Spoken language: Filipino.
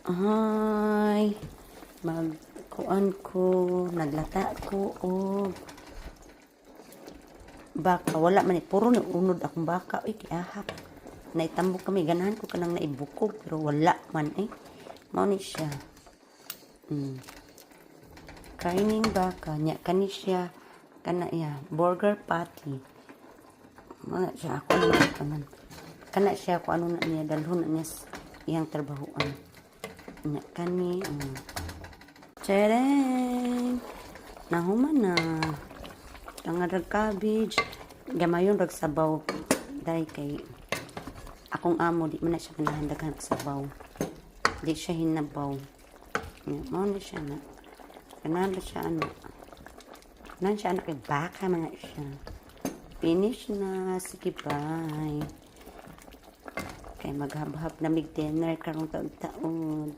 Ay, magkuan ko, naglata ko og baka. Wala man puro ni unod akong baka. Uy, kiahak. Naitambok kami, ganahan ko kanang naibukog, pero wala man Mao ni siya. Kaining baka, nya kani siya, burger patty. Mga siya, ako naman kanan. Kana siya, kung ano na niya, dalhon na niya iyang trabahoan. Nya kani, Tsereng! Nahuman na. Ang rag cabbage. Gamayon rag sabaw. Dahil kay akong amo, di man na siya pinahandaghan sabaw. Di siya hinabaw. Mao na siya na. Kanan ba siya Kanan siya kay baka mga siya. Finish na. Sige, bye. Kay maghab-hab na mig dinner karong taon-taon.